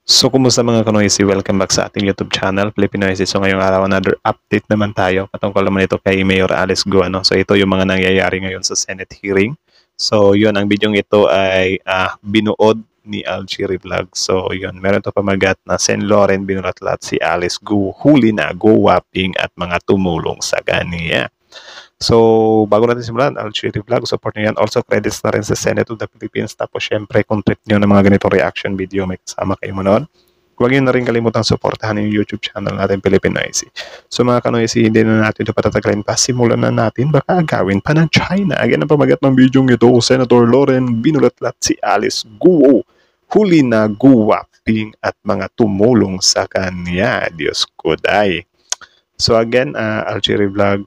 So, kumusta mga kanoysi? Welcome back sa ating YouTube channel, Filipinoysi. So, ngayong araw, another update naman tayo. Patungkol naman ito kay Mayor Alice Go. Ano? So, ito yung mga nangyayari ngayon sa Senate hearing. So, yun, ang bidyong ito ay binuod ni Alchiri Vlog. So, yun, meron ito pamagat na Sen. Loren binulatlat si Alice Go. Huli na, go whopping at mga tumulong sa kanya. So, bago natin simulan, Alchiri Vlog, support nyo yan. Also, credits na rin sa Senate of the Philippines. Tapos, syempre, kung trip nyo ng mga ganitong reaction video, may kasama kayo mo noon. Huwag nyo na rin kalimutang supportahan yung YouTube channel natin, Filipinoysi. So, mga kanoysi, hindi na natin ito patatagalin pa. Simulan na natin, baka agawin pa ng China. Again, ang pamagat ng video ito, Senator Loren binulatlat si Alice Guo. Huli na guwaping at mga tumulong sa kanya. Diyos ko, day. So, again, Alchiri Vlog,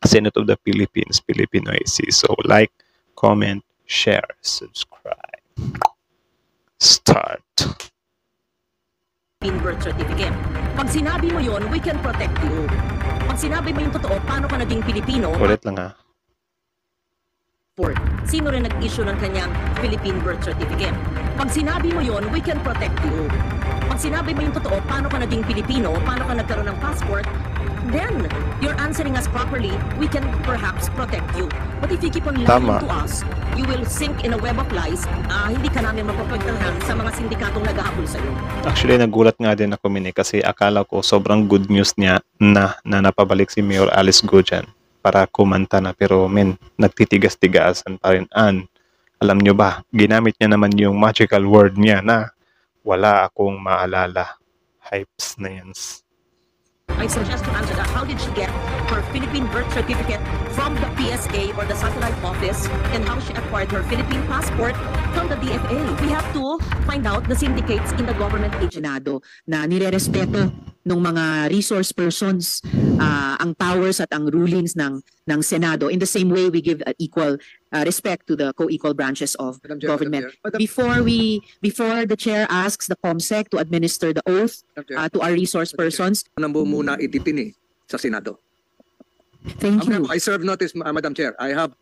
Senate of the Philippines, Filipinoysi. So, like, comment, share, subscribe. Start. Birth certificate. Pag sinabi mo yon, we can protect you. Pag sinabi mo yung totoo, paano ka naging Pilipino? Ulit lang ha. Sino rin nag-issue ng kanyang Philippine birth certificate? Pag sinabi mo yon, we can protect you. Pag sinabi mo yung totoo, paano ka naging Pilipino, paano ka nagkaroon ng passport, then you're answering us properly, we can perhaps protect you. But if you keep on lying to us, you will sink in a web of lies. Hindi ka namin mapaprotektahan sa mga sindikatong naghahabol sa iyo. Actually, nagulat nga din ako kasi akala ko sobrang good news niya na napabalik si Mayor Alice Go dyan para kumanta na. Pero nagtitigas-tigasan pa rin. Alam nyo ba, ginamit niya naman yung magical word niya na wala akong maalala. Hypes na yan. I suggest to answer that. How did she get her Philippine birth certificate from the PSA or the satellite office, and how she acquired her Philippine passport from the DFA? We have to find out the syndicates in the government agenado na nirerespeto ng mga resource persons ang powers at ang rulings ng Senado. In the same way, we give equal respect to the co-equal branches of government. Before the chair asks the COMSEC to administer the oath to our resource persons, muna ititini sa Senado. Thank you. I serve notice, Madam Chair. I have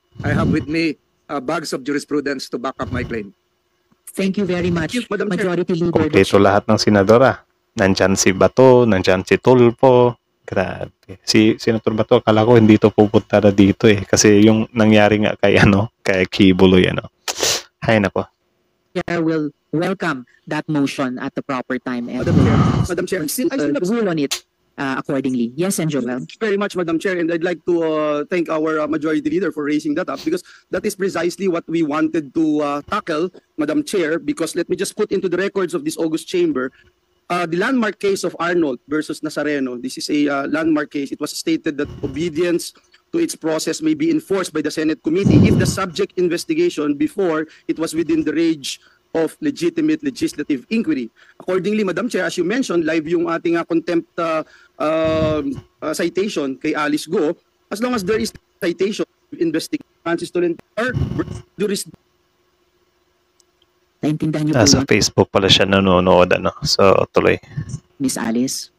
with me bags of jurisprudence to back up my claim. Thank you very much, Madam Majority Leader. Kompleto lahat ng senadora. Nandyan si Bato, nandyan si Tulfo. Grabe. Si Senator Bato, akala ko hindi to pupunta na dito kasi yung nangyari nga kay Kibuloy Hay nako. Chair will welcome that motion at the proper time and Madam Chair, rule on it accordingly. Yes, and Joel. Thank you very much, Madam Chair, and I'd like to thank our Majority Leader for raising that up, because that is precisely what we wanted to tackle, Madam Chair, because let me just put into the records of this August Chamber the landmark case of Arnold versus Nazareno. This is a landmark case. It was stated that obedience to its process may be enforced by the Senate committee if the subject investigation before it was within the range of legitimate legislative inquiry. Accordingly, Madam Chair, as you mentioned, live yung ating contempt citation kay Alice Go. As long as there is citation, investigation, Francis Tolentino, Naintindihan niyo po Sa yun, Facebook pala siya nanonood. So, tuloy. Miss Alice?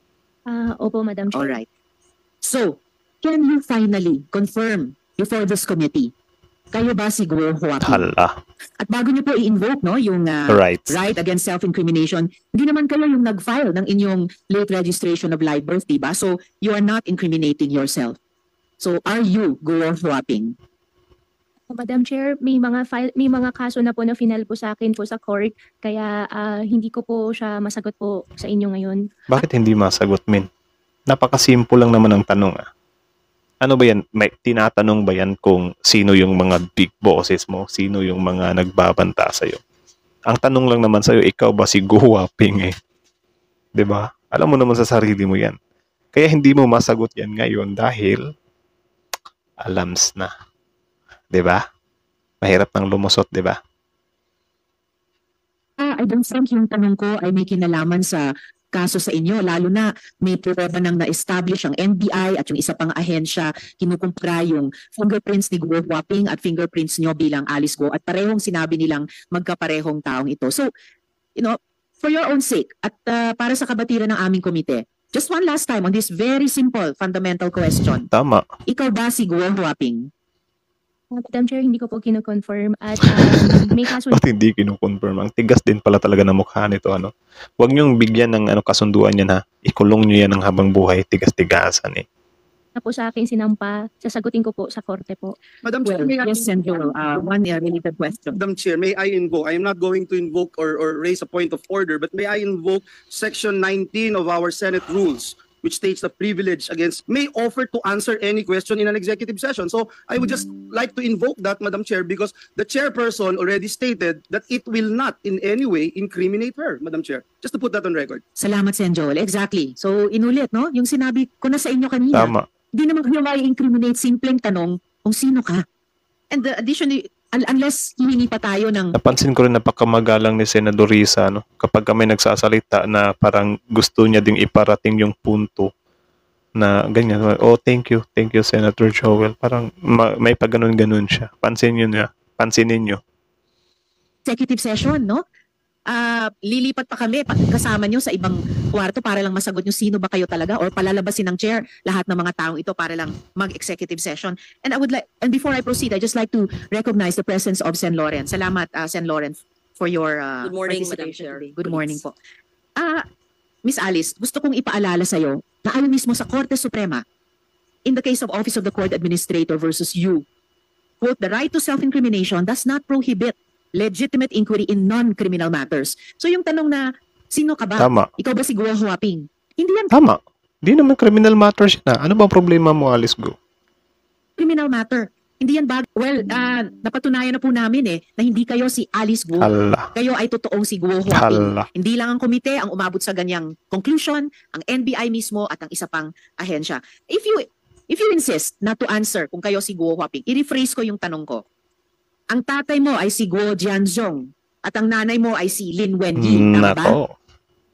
Opo, Madam Chair. All right. So, can you finally confirm before this committee, kayo ba si Guo Huaping? Hala. At bago niyo po i-invoke yung Right against self-incrimination, hindi naman kayo yung nag-file ng inyong late registration of live birth, diba? So, you are not incriminating yourself. So, are you Guo Huaping? Madam Chair, may mga kaso na po na final po sa akin po sa court, kaya hindi ko po siya masagot po sa inyo ngayon. Bakit hindi masagot, Min? Napakasimple lang naman ang tanong. Ano ba yan? May tinatanong ba yan kung sino yung mga big bosses mo? Sino yung mga nagbabanta sa'yo? Ang tanong lang naman sa'yo, ikaw ba si Guwaping Diba? Alam mo naman sa sarili mo yan. Kaya hindi mo masagot yan ngayon dahil alams na. Diba? Mahirap nang lumusot, diba? I don't think yung tanong ko ay may kinalaman sa kaso sa inyo, lalo na may prueba nang na-establish ang NBI at yung isa pang ahensya, kinukumpara yung fingerprints ni Guo Huaping at fingerprints nyo bilang Alice Go, at parehong sinabi nilang magkaparehong taong ito. So, for your own sake at para sa kabatiran ng aming komite, just one last time on this very simple fundamental question. Tama. Ikaw ba si Guo Huaping? Madam Chair, hindi ko po kino-confirm at may kaso Ba't hindi kinukonfirm? Ang tigas din pala talaga ng mukha nito, ano? Huwag niyong bigyan ng kasunduan yan, ha? Ikulong niyo yan ng habang buhay, tigas-tigasan eh. na po sa akin sinampa. Sasagutin ko po sa korte po. Madam Chair, may I, Yes, Sen. Joel, one related question. Madam Chair, may I invoke, I am not going to invoke or raise a point of order, but may I invoke Section 19 of our Senate rules, which states the privilege against may offer to answer any question in an executive session. So I would just like to invoke that, Madam Chair, because the chairperson already stated that it will not in any way incriminate her, Madam Chair. Just to put that on record. Salamat, Sen. Joel. Exactly. So, inulit, no? Yung sinabi ko na sa inyo kanina. Tama. Di naman kayo mai-incriminate, simpleng tanong kung sino ka. And additionally, unless hihingi pa tayo ng Napansin ko rin napakamagalang ni Senador Risa, no? Kapag kami nagsasalita na parang gusto niya ding iparating yung punto na ganyan. Oh, thank you, Senator Joel. Parang may pagganon-ganon siya. Pansinin niyo. executive session, no? Lilipat pa kami kasama nyo sa ibang kwarto para lang masagot nyo sino ba kayo talaga or palalabasin ng chair lahat ng mga taong ito para lang mag-executive session. And before I proceed, I just like to recognize the presence of Sen. Loren. Salamat, Sen. Loren, for your Good morning, Madam participation Chair. today. Good morning po. Miss Alice, gusto kong ipaalala sa'yo na ayon mismo sa Korte Suprema, in the case of Office of the Court Administrator versus you, quote, the right to self-incrimination does not prohibit legitimate inquiry in non-criminal matters. So yung tanong na, sino ka ba? Tama. Ikaw ba si Guo Huaping? Hindi yan Tama. Di naman criminal matters na. Ano bang problema mo, Alice Go? criminal matter. Hindi yan bag. Well, napatunayan na po namin na hindi kayo si Alice Guo. Hala. Kayo ay totoong si Guo Huaping. Hala. Hindi lang ang komite ang umabot sa ganyang conclusion, ang NBI mismo at ang isa pang ahensya. If you insist not to answer kung kayo si Guo Huaping, i-rephrase ko yung tanong ko. Ang tatay mo ay si Guo Jianzhong at ang nanay mo ay si Lin Wenyi. Tama ba? Nako.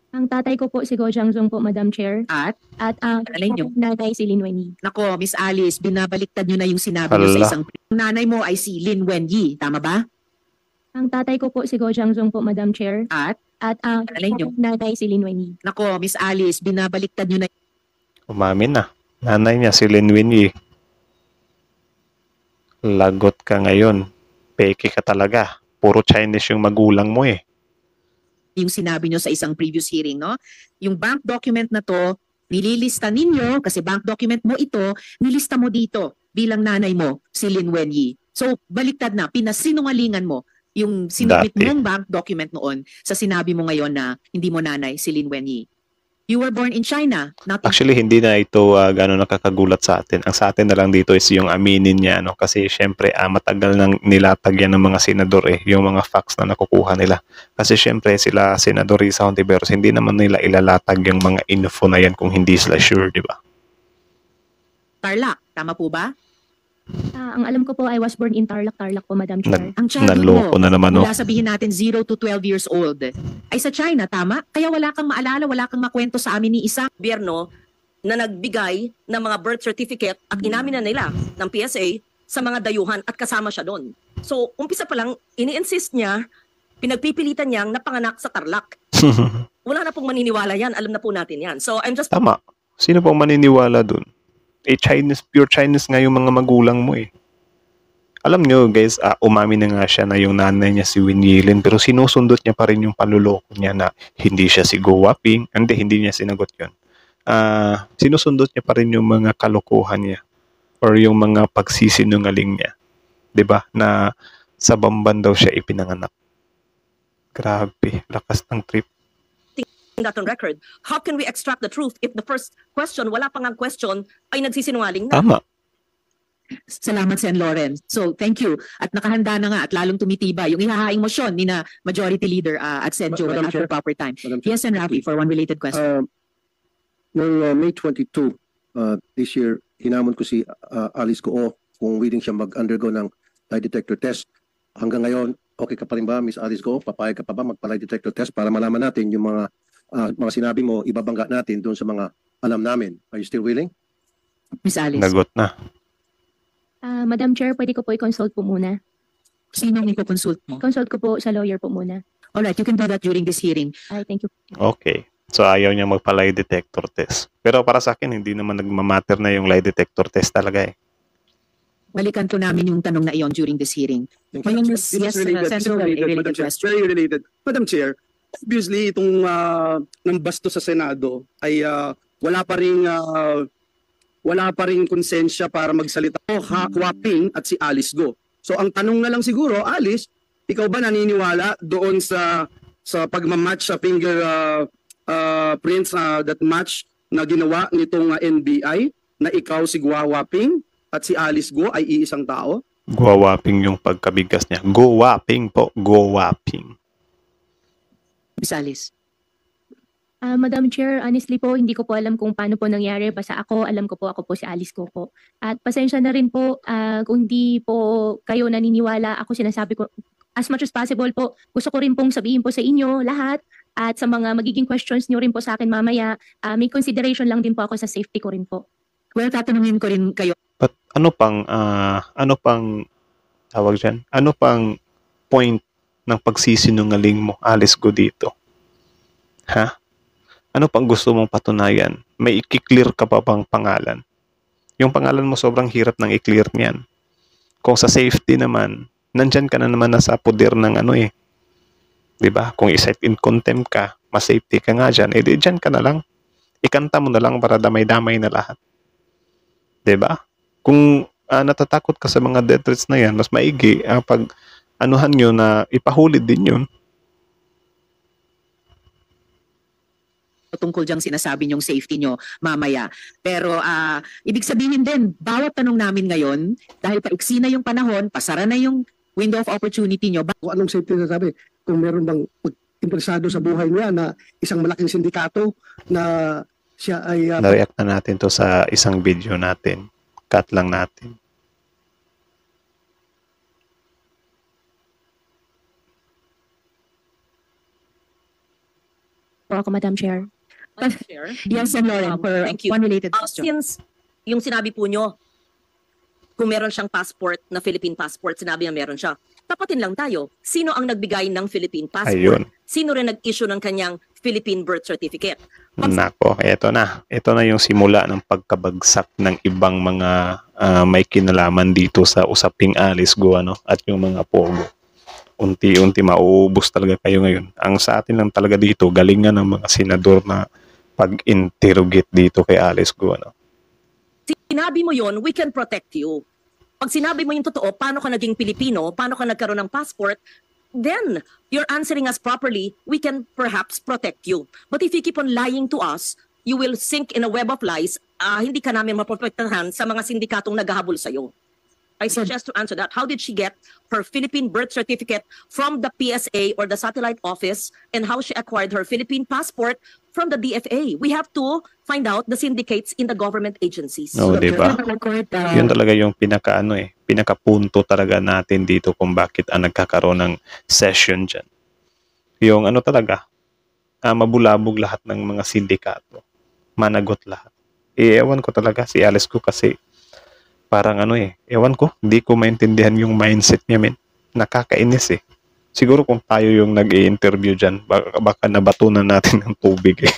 Ang tatay ko po si Go Jianzhong po, Madam Chair. At, At ang Alin yun? nanay si Lin Wenyi. nako, Miss Alice, binabaliktad nyo na yung sinabi nyo sa Hala. isang... Ang nanay mo ay si Lin Wenyi. Tama ba? Ang tatay ko po si Go Jianzhong po, Madam Chair. At, At ang Alin yun? nanay si Lin Wenyi. nako, Miss Alice, binabaliktad nyo na Umamin na. Nanay niya si Lin Winyi. Lagot ka ngayon. Peke ka talaga. Puro Chinese yung magulang mo eh. yung sinabi nyo sa isang previous hearing, no? Yung bank document na to, nililista ninyo, kasi bank document mo ito, nilista mo dito bilang nanay mo, si Lin Wenyi. So, baliktad na, pinasinungalingan mo yung sinubmit Dati. mong bank document noon sa sinabi mo ngayon na hindi mo nanay si Lin Wenyi. You were born in China, not in Actually, hindi na ito gano'n nakakagulat sa atin. Ang sa atin na lang dito is yung aminin niya. No? Kasi syempre, matagal nang nilatag yan ng mga senador yung mga facts na nakukuha nila. Kasi syempre, sila Senador Risa Hontiveros, hindi naman nila ilalatag yung mga info na yan kung hindi sila sure, di ba? Tarlac. Tama po ba? Ang alam ko po, I was born in Tarlac po, Madam Chair. Ang childhood Naloko mo, na naman, no? mula sabihin natin 0 to 12 years old, ay sa China, tama? Kaya wala kang maalala, wala kang makwento sa amin ni isang Gobyerno na nagbigay ng mga birth certificate at inamin na nila ng PSA sa mga dayuhan at kasama siya doon. So, umpisa pa lang, ini-insist niya, pinagpipilitan niyang napanganak sa Tarlac. Wala na pong maniniwala yan, alam na po natin yan. So, I'm just Tama. Sino pong maniniwala dun? Pure Chinese nga yung mga magulang mo eh. Alam nyo guys, umamin na nga siya na yung nanay niya si Win Yilin pero sinusundot niya pa rin yung panluloko niya na hindi siya si Go Huaping. Hindi niya sinagot yun. Sinusundot niya pa rin yung mga kalokohan niya or yung mga pagsisinungaling niya. 'Di ba? Na sa Bamban daw siya ipinanganak. Grabe, lakas ng trip. that on record. How can we extract the truth if the first question, wala pang ang question, ay nagsisinungaling na? Tama. Salamat, Sen. Loren. So, thank you. At nakahanda na nga at lalong tumitiba yung ihahaing motion ni na Majority Leader at Sen. Joel Madam at the Chair. proper time. Madam Chair. Yes, Sen. Rafi, for one related question. Noong May 22 this year, hinamon ko si Alice Goo kung willing siya mag-undergo ng lie detector test. Hanggang ngayon, okay ka pa rin ba, Miss Alice Goo? Papayag ka pa ba mag-lie detector test para malaman natin yung mga sinabi mo, ibabangga natin doon sa mga alam namin. Are you still willing? Miss Alice. Nagot na. Madam Chair, pwede ko po i-consult po muna. Sino ang i-consult mo? Consult ko po sa lawyer po muna. Alright, you can do that during this hearing. Ay, thank you. Okay. So ayaw niya magpa-lie detector test. Pero para sa akin, hindi naman nagmamatter na yung lie detector test talaga eh. balikan po namin yung tanong na iyon during this hearing. Ngayon, This is yes, related, Senator Roel, a Madam related Chair. question. Very related. Madam Chair, obviously itong ng basto sa Senado ay wala pa ring konsensya para magsalita o Waping at si Alice Go. So ang tanong na lang siguro, Alice, ikaw ba naniniwala doon sa pagmamatch sa fingerprints that match na ginawa nitong NBI na ikaw si Waping at si Alice Go ay iisang tao? Guwaping yung pagkabigas niya. Guwaping po. Guwaping. Ms. Alice. Madam Chair, honestly po, hindi ko po alam kung paano po nangyari. Basta alam ko po, ako po si Alice Go po. At pasensya na rin po kung hindi po kayo naniniwala. Ako sinasabi ko, as much as possible po, gusto ko rin pong sabihin po sa inyo lahat at sa mga magiging questions niyo rin po sa akin mamaya, may consideration lang din po ako sa safety ko rin po. Well, tatanungin ko rin kayo. But ano pang tawag dyan? Ano pang point ng pagsisinungaling mo, Alice Go, dito? Ha? Ano pang gusto mong patunayan? May i-clear ka pa bang pangalan? Yung pangalan mo sobrang hirap nang i-clear niyan. Kung sa safety naman, nandyan ka na naman nasa poder ng ano eh. 'Di ba? Kung i-set in contempt ka, mas safety ka nga dyan, edi dyan ka na lang. Ikanta mo na lang para damay-damay na lahat. 'Di ba? Kung natatakot ka sa mga death threats na yan, mas maigi pag anuhan nyo na ipahulid din yun. Tungkol diyang sinasabi niyong safety niyo mamaya. Pero ibig sabihin din, bawat tanong namin ngayon, dahil paiksi na yung panahon, pasara na yung window of opportunity niyo, Kung anong safety na sabi, kung meron bang interesado sa buhay niya na isang malaking sindikato na siya ay Na-react na natin to sa isang video natin. Cut lang natin. Po ako, Madam Chair. Madam Chair, yes, and Lauren, for thank you. one related question. Since yung sinabi po nyo, kung meron siyang passport na Philippine passport, sinabi niya meron siya. Tapatin lang tayo. Sino ang nagbigay ng Philippine passport? Ayun. Sino rin nag-issue ng kanyang Philippine birth certificate? Nako, eto na. Ito na yung simula ng pagkabagsak ng ibang mga may kinalaman dito sa usaping Alice Go at yung mga pogo. Unti-unti mauubos talaga kayo ngayon. Ang sa atin lang talaga dito, galingan ng mga senador na pag-interrogate dito kay Alice Go. Sinabi mo yon, we can protect you. Pag sinabi mo yung totoo, paano ka naging Pilipino, paano ka nagkaroon ng passport, then you're answering us properly, we can perhaps protect you. But if you keep on lying to us, you will sink in a web of lies, hindi ka namin maprotektahan sa mga sindikatong naghahabol sa'yo. I suggest to answer that. How did she get her Philippine birth certificate from the PSA or the satellite office, and how she acquired her Philippine passport from the DFA? We have to find out the syndicates in the government agencies. No, di ba? Yun talaga yung pinakapunto talaga natin dito kung bakit nagkakaroon ng session dyan. Yung talaga, mabulabog lahat ng mga sindikato. Managot lahat. Ewan ko talaga si Alice Go kasi parang ewan ko, hindi ko maintindihan yung mindset niya, men. Nakakainis eh. Siguro kung tayo yung nag-i-interview dyan, baka nabatunan natin ng tubig eh.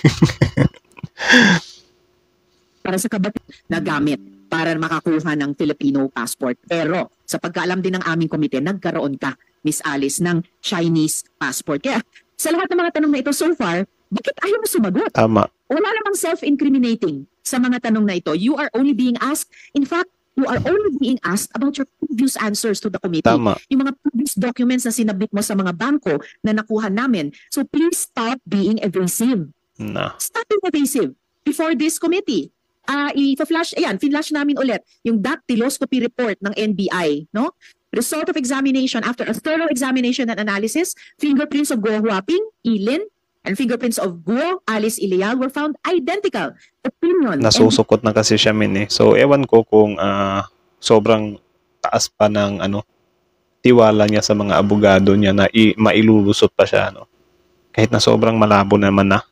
Para sa kabat na gamit para makakuha ng Filipino passport. Pero sa pagkaalam din ng aming komite, nagkaroon ka, Miss Alice, ng Chinese passport. Kaya sa lahat ng mga tanong na ito so far, bakit ayaw mo sumagot? Tama. Wala namang self-incriminating sa mga tanong na ito. You are only being asked, in fact, you are only being asked about your previous answers to the committee. Tama. Yung mga previous documents na sinabit mo sa mga bangko na nakuha namin. So please stop being evasive. Na. Stop being evasive before this committee. I-flash, flash namin ulit yung dactyloscopy report ng NBI, no? Result of examination after a thorough examination and analysis, fingerprints of Guo Huaping, Ilin, and fingerprints of Guo, Alice Ilial were found identical. Opinion. Nasusukot na kasi siya, men eh. So, ewan ko kung sobrang taas pa ng tiwala niya sa mga abogado niya na mailulusot pa siya, kahit na sobrang malabo naman na.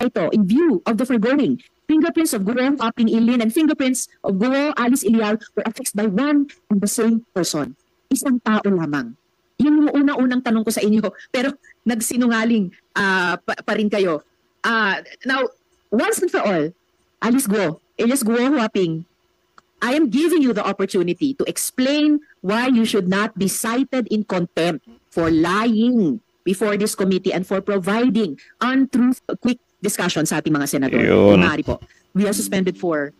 Ito, in view of the foregoing, fingerprints of Guo Huaping, Ilin, and fingerprints of Guo, Alice Ilial were affixed by one and the same person. Isang tao lamang. Yung unang-unang tanong ko sa inyo, pero nagsinungaling pa rin kayo. Now, once and for all, Alice Guo, Elias Guo Huaping, I am giving you the opportunity to explain why you should not be cited in contempt for lying before this committee and for providing untruth. Quick discussion sa ating mga senador. Yun. Kung maaari po. We are suspended for,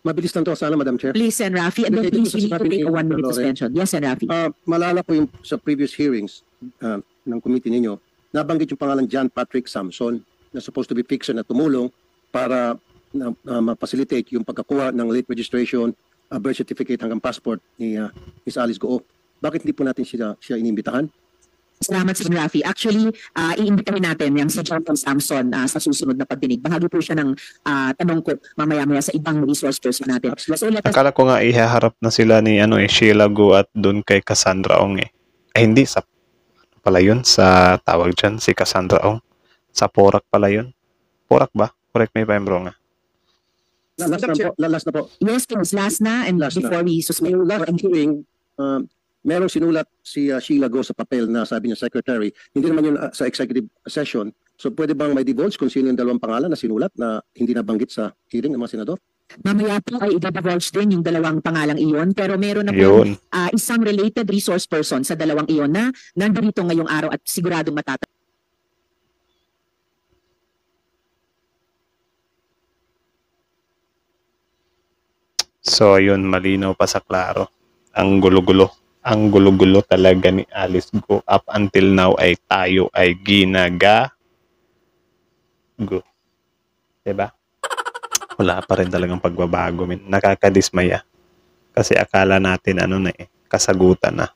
Mabilis lang to sana, Madam Chair. please, Sen. Rafi, and then Okay, please, dito we sa need to take a sinabi ni 1-minute Lore. suspension. Yes, Sen. Rafi. Malala ko yung sa previous hearings ng committee ninyo, nabanggit yung pangalan John Patrick Samson na supposed to be fixer na tumulong para ma-facilitate yung pagkakuha ng late registration, birth certificate hanggang passport ni Ms. Alice Goo. Bakit hindi po natin siya inimbitahan? Salamat, Sen. Rafi. Actually, iimbitahin natin yung si John Samson sa susunod na pagdinig. Bahagi po siya ng tanong ko mamaya-maya sa ibang resource person natin. So, let us Akala ko nga ihaharap na sila ni Sheila Go at doon kay Cassandra Ong eh. Ay hindi, sa pala yun, sa tawag dyan, si Cassandra Ong. Sa Porac pala yun. Porac ba? Correct me if I'm wrong. Last na po. Yes, please. Last na and Last na. before we suspend. Yung last hearing, merong sinulat si Sheila Go sa papel na sabi niya secretary, hindi naman yun sa executive session. So pwede bang may divulge kung sino yung dalawang pangalan na sinulat na hindi nabanggit sa hearing ng mga senador? Mamaya po ay i-divulge din yung dalawang pangalang iyon, pero meron na po Yun. isang related resource person sa dalawang iyon na nandito ngayong araw at siguradong matata. So ayun, malinaw pa sa klaro. Ang gulo-gulo. Ang gulo-gulo talaga ni Alice Go. Up until now ay tayo ay ginaga. Go. Diba? Wala pa rin talagang pagbabago. Nakakadismaya. Kasi akala natin kasagutan na.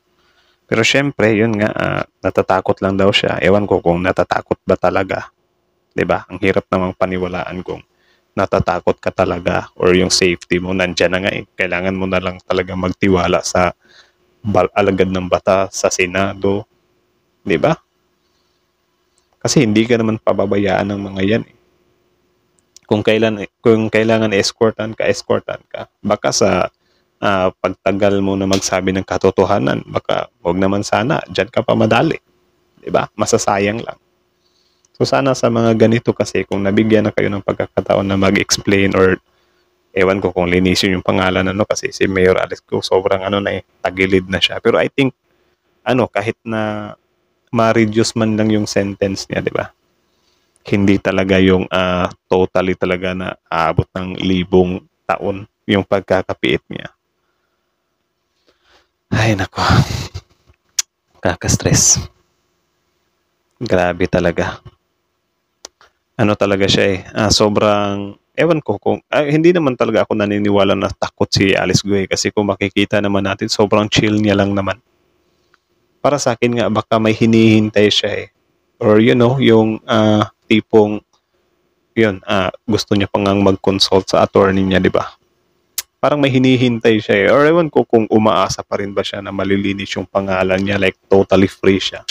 Pero syempre, yun nga, natatakot lang daw siya. Ewan ko kung natatakot ba talaga. Diba? Ang hirap namang paniwalaan kung natatakot ka talaga or yung safety mo nandyan na nga eh. Kailangan mo na lang talaga magtiwala sa alagad ng bata sa Senado. Diba? Kasi hindi ka naman pababayaan ng mga yan eh. Kung kailangan escortan ka. Baka sa pagtagal mo na magsabi ng katotohanan, baka wag naman sana, dyan ka pa madali. Diba? Masasayang lang. So sana sa mga ganito kasi, kung nabigyan na kayo ng pagkakataon na mag-explain or ewan ko kung linisin yung pangalan kasi si Mayor Alice Go sobrang tagilid na siya. Pero I think kahit na ma-reduce man lang yung sentence niya, 'di ba? Hindi talaga yung totally talaga na aabot ng 1,000 taon yung pagkakapiit niya. Ay nako. Kaka-stress. Grabe talaga. Talaga siya eh. Sobrang ewan ko kung, hindi naman talaga ako naniniwala na takot si Alice Go kasi kung makikita naman natin, sobrang chill niya lang naman. Para sa akin nga, baka may hinihintay siya eh. Or yung tipong, gusto niya pang mag-consult sa attorney niya, di ba? Parang may hinihintay siya eh. Or ewan ko kung umaasa pa rin ba siya na malilinis yung pangalan niya, like totally free siya.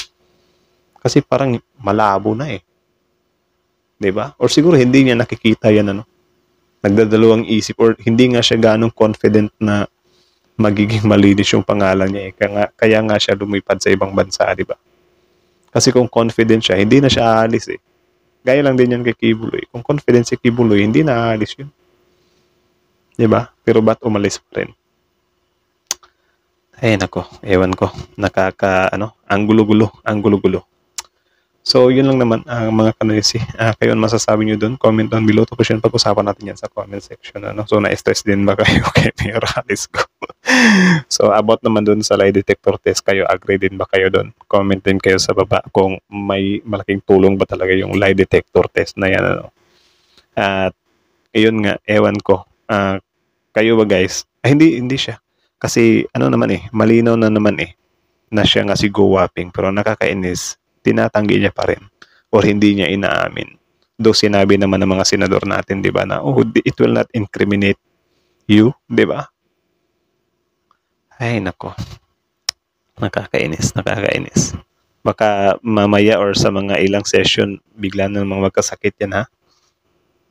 Kasi parang malabo na eh. Diba? Or siguro hindi niya nakikita yan nagdadalawang isip or hindi nga siya ganong confident na magiging malinis yung pangalan niya eh. Kaya nga siya lumipad sa ibang bansa, diba? Kasi kung confident siya, hindi na siya aalis eh. Gaya lang din yan kay Kibuloy. Kung confident si Kibuloy, hindi na aalis yun. Diba? Pero ba't umalis pa rin? Ay nako, ewan ko. Ang gulo-gulo. So, yun lang naman mga kanoysi. Kayo masasabi nyo dun. Comment down below. Tapos yun, pag-usapan natin yan sa comment section. So, na-stress din ba kayo kay Mayor Alice Go? So, about naman dun sa lie detector test, kayo agree din ba kayo dun? Comment din kayo sa baba kung may malaking tulong ba talaga yung lie detector test na yan. At, ayun nga, ewan ko. Kayo ba guys? Hindi siya. Kasi, malinaw na naman na siya nga si Go Wapping. Pero nakakainis, tinatanggi niya pa rin or hindi niya inaamin. Though sinabi naman ng mga senador natin, di ba, na it will not incriminate you, di ba? Ay, nako. Nakakainis. Baka mamaya or sa mga ilang session, bigla na mga magkasakit yan, ha?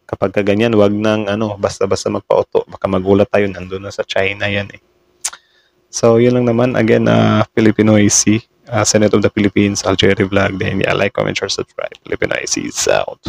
Kapag ganyan, wag nang basta-basta magpa-auto. Baka magulat tayo, nandun na sa China yan eh. So, yun lang naman. Again, Filipino IC, Senate of the Philippines, Algeria Vlog. Then, like, comment, share, subscribe. Filipino IC is out.